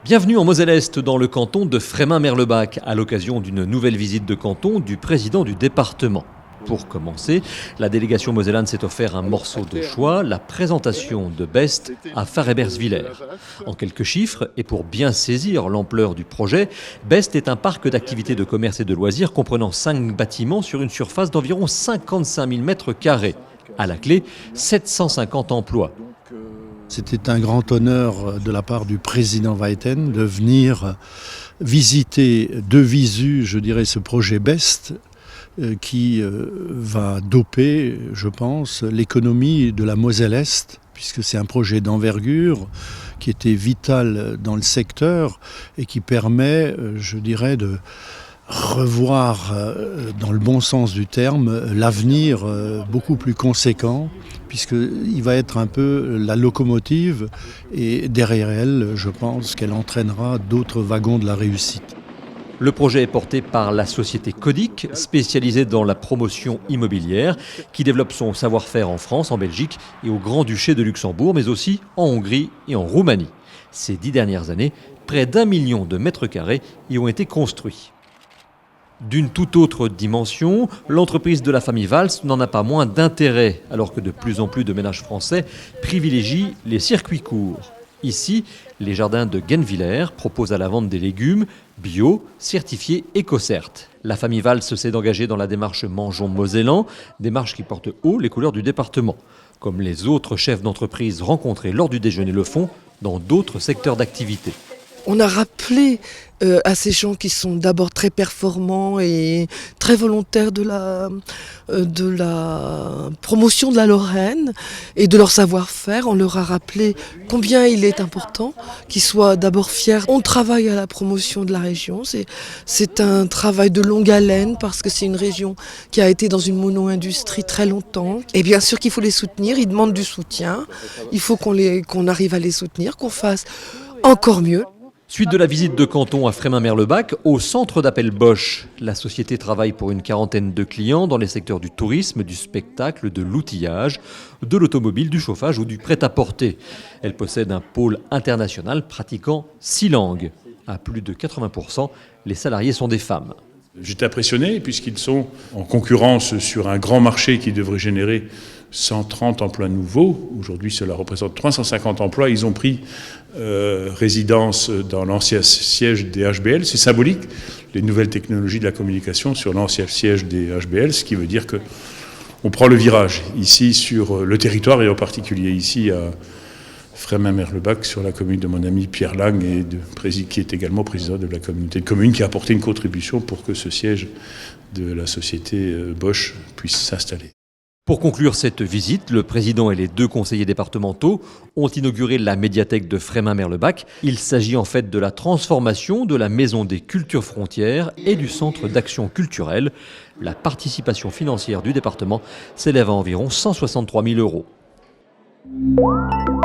Bienvenue en Moselle-Est, dans le canton de Frémin-Merlebach, à l'occasion d'une nouvelle visite de canton du président du département. Pour commencer, la délégation mosellane s'est offert un morceau de choix, la présentation de Best à Fareberswiller. En quelques chiffres, et pour bien saisir l'ampleur du projet, Best est un parc d'activités de commerce et de loisirs comprenant 5 bâtiments sur une surface d'environ 55 000 m². À la clé, 750 emplois. C'était un grand honneur de la part du président Weiten de venir visiter de visu, je dirais, ce projet Best qui va doper, je pense, l'économie de la Moselle-Est, puisque c'est un projet d'envergure qui était vital dans le secteur et qui permet, je dirais, de revoir, dans le bon sens du terme, l'avenir beaucoup plus conséquent, puisqu'il va être un peu la locomotive et derrière elle, je pense qu'elle entraînera d'autres wagons de la réussite. Le projet est porté par la société Codic, spécialisée dans la promotion immobilière, qui développe son savoir-faire en France, en Belgique et au Grand-Duché de Luxembourg, mais aussi en Hongrie et en Roumanie. Ces 10 dernières années, près d'1 million de mètres carrés y ont été construits. D'une toute autre dimension, l'entreprise de la famille Valls n'en a pas moins d'intérêt, alors que de plus en plus de ménages français privilégient les circuits courts. Ici, les jardins de Genviller proposent à la vente des légumes bio, certifiés EcoCert. La famille Valls s'est engagée dans la démarche Mangeons Mosellan, démarche qui porte haut les couleurs du département. Comme les autres chefs d'entreprise rencontrés lors du déjeuner le font dans d'autres secteurs d'activité. On a rappelé à ces gens qui sont d'abord très performants et très volontaires de la promotion de la Lorraine et de leur savoir-faire. On leur a rappelé combien il est important qu'ils soient d'abord fiers. On travaille à la promotion de la région. C'est un travail de longue haleine parce que c'est une région qui a été dans une mono-industrie très longtemps. Et bien sûr qu'il faut les soutenir. Ils demandent du soutien. Il faut qu'on arrive à les soutenir, qu'on fasse encore mieux. Suite de la visite de canton à Frémin-Merlebach, au centre d'appel Bosch. La société travaille pour une quarantaine de clients dans les secteurs du tourisme, du spectacle, de l'outillage, de l'automobile, du chauffage ou du prêt-à-porter. Elle possède un pôle international pratiquant 6 langues. À plus de 80%, les salariés sont des femmes. J'étais impressionné puisqu'ils sont en concurrence sur un grand marché qui devrait générer 130 emplois nouveaux. Aujourd'hui, cela représente 350 emplois. Ils ont pris résidence dans l'ancien siège des HBL. C'est symbolique, les nouvelles technologies de la communication sur l'ancien siège des HBL, ce qui veut dire qu'on prend le virage ici sur le territoire et en particulier ici à Frémin-Merlebach, sur la commune de mon ami Pierre Lang, qui est également président de la communauté de communes, qui a apporté une contribution pour que ce siège de la société Bosch puisse s'installer. Pour conclure cette visite, le président et les 2 conseillers départementaux ont inauguré la médiathèque de Frémin-Merlebach. Il s'agit en fait de la transformation de la Maison des Cultures Frontières et du Centre d'action culturelle. La participation financière du département s'élève à environ 163 000 €.